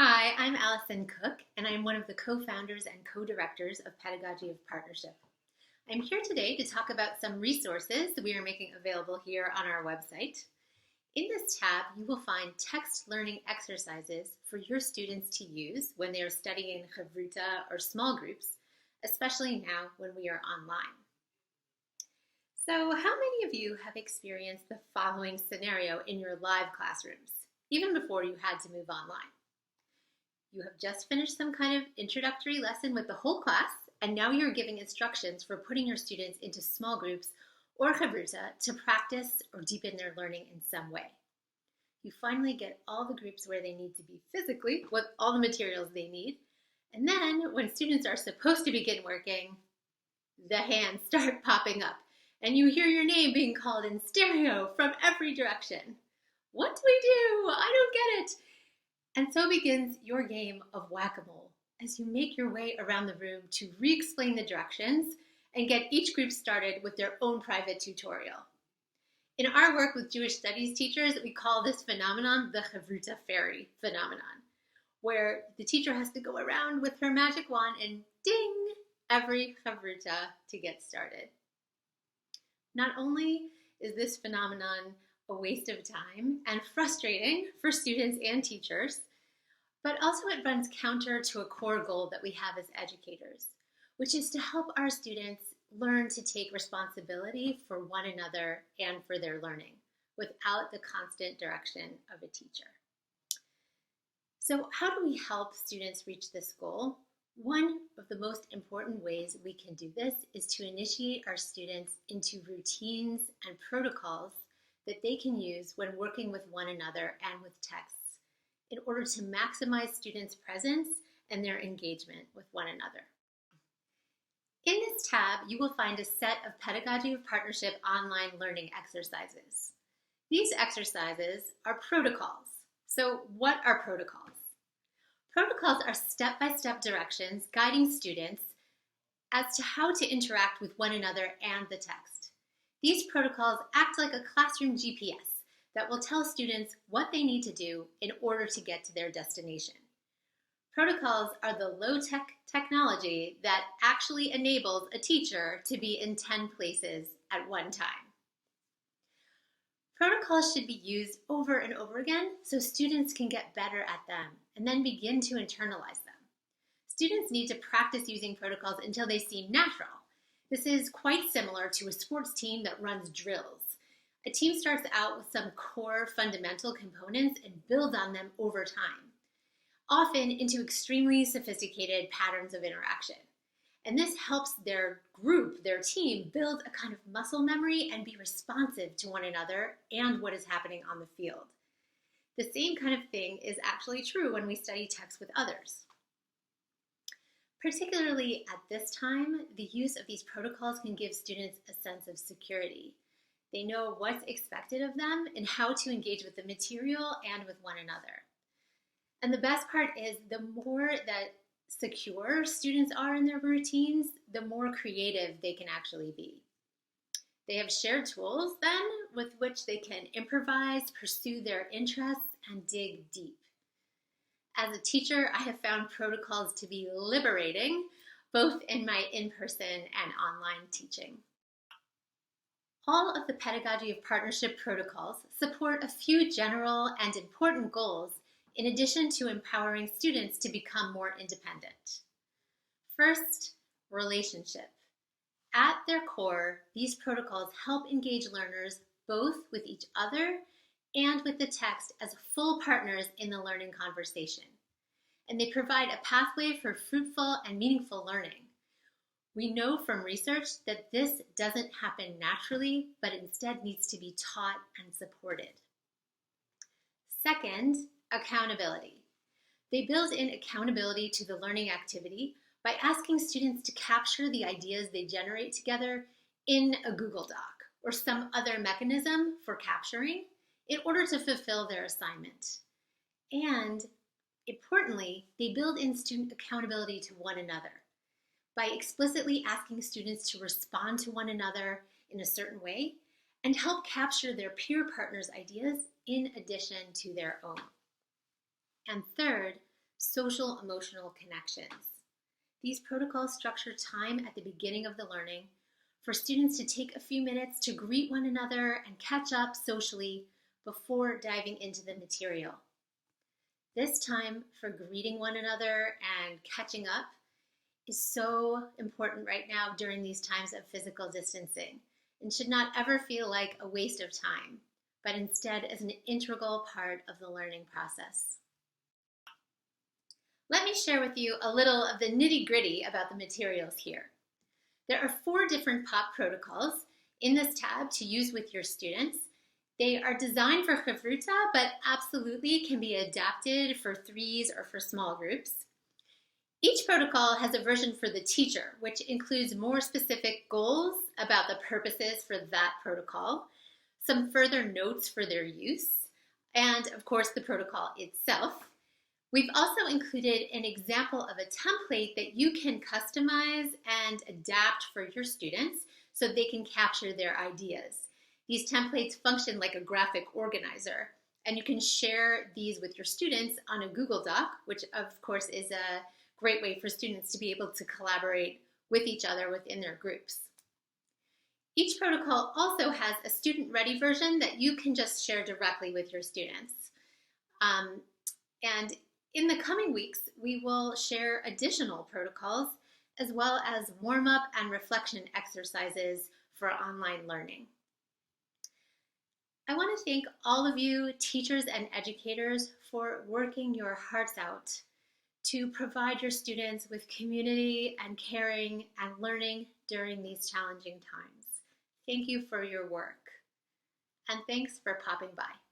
Hi, I'm Allison Cook, and I'm one of the co-founders and co-directors of Pedagogy of Partnership. I'm here today to talk about some resources that we are making available here on our website. In this tab, you will find text learning exercises for your students to use when they are studying Chavruta or small groups, especially now when we are online. So, how many of you have experienced the following scenario in your live classrooms, even before you had to move online? You have just finished some kind of introductory lesson with the whole class, and now you're giving instructions for putting your students into small groups or chavruta to practice or deepen their learning in some way. You finally get all the groups where they need to be physically, with all the materials they need, and then when students are supposed to begin working, the hands start popping up, and you hear your name being called in stereo from every direction. What do we do? I don't get it. And so begins your game of whack-a-mole as you make your way around the room to re-explain the directions and get each group started with their own private tutorial. In our work with Jewish studies teachers, we call this phenomenon the Chavruta fairy phenomenon, where the teacher has to go around with her magic wand and ding every Chavruta to get started. Not only is this phenomenon a waste of time and frustrating for students and teachers, but also it runs counter to a core goal that we have as educators, which is to help our students learn to take responsibility for one another and for their learning without the constant direction of a teacher. So how do we help students reach this goal? One of the most important ways we can do this is to initiate our students into routines and protocols that they can use when working with one another and with texts in order to maximize students' presence and their engagement with one another. In this tab, you will find a set of Pedagogy of Partnership online learning exercises. These exercises are protocols. So what are protocols? Protocols are step-by-step directions guiding students as to how to interact with one another and the text. These protocols act like a classroom GPS that will tell students what they need to do in order to get to their destination. Protocols are the low-tech technology that actually enables a teacher to be in 10 places at one time. Protocols should be used over and over again so students can get better at them and then begin to internalize them. Students need to practice using protocols until they seem natural. This is quite similar to a sports team that runs drills. A team starts out with some core fundamental components and builds on them over time, often into extremely sophisticated patterns of interaction. And this helps their group, their team, build a kind of muscle memory and be responsive to one another and what is happening on the field. The same kind of thing is actually true when we study text with others. Particularly at this time, the use of these protocols can give students a sense of security. They know what's expected of them and how to engage with the material and with one another. And the best part is the more that secure students are in their routines, the more creative they can actually be. They have shared tools then with which they can improvise, pursue their interests, and dig deep. As a teacher, I have found protocols to be liberating, both in my in-person and online teaching. All of the Pedagogy of Partnership protocols support a few general and important goals in addition to empowering students to become more independent. First, relationship. At their core, these protocols help engage learners both with each other and with the text as full partners in the learning conversation. And they provide a pathway for fruitful and meaningful learning. We know from research that this doesn't happen naturally, but instead needs to be taught and supported. Second, accountability. They build in accountability to the learning activity by asking students to capture the ideas they generate together in a Google Doc or some other mechanism for capturing in order to fulfill their assignment. And importantly, they build in student accountability to one another by explicitly asking students to respond to one another in a certain way and help capture their peer partners' ideas in addition to their own. And third, social emotional connections. These protocols structure time at the beginning of the learning for students to take a few minutes to greet one another and catch up socially before diving into the material. This time for greeting one another and catching up is so important right now during these times of physical distancing and should not ever feel like a waste of time, but instead as an integral part of the learning process. Let me share with you a little of the nitty-gritty about the materials here. There are 4 different POP protocols in this tab to use with your students. They are designed for Havruta, but absolutely can be adapted for 3s or for small groups. Each protocol has a version for the teacher, which includes more specific goals about the purposes for that protocol, some further notes for their use, and of course the protocol itself. We've also included an example of a template that you can customize and adapt for your students so they can capture their ideas. These templates function like a graphic organizer, and you can share these with your students on a Google Doc, which of course is a great way for students to be able to collaborate with each other within their groups. Each protocol also has a student-ready version that you can just share directly with your students. And in the coming weeks, we will share additional protocols as well as warm-up and reflection exercises for online learning. I want to thank all of you, teachers and educators, for working your hearts out to provide your students with community and caring and learning during these challenging times. Thank you for your work, and thanks for popping by.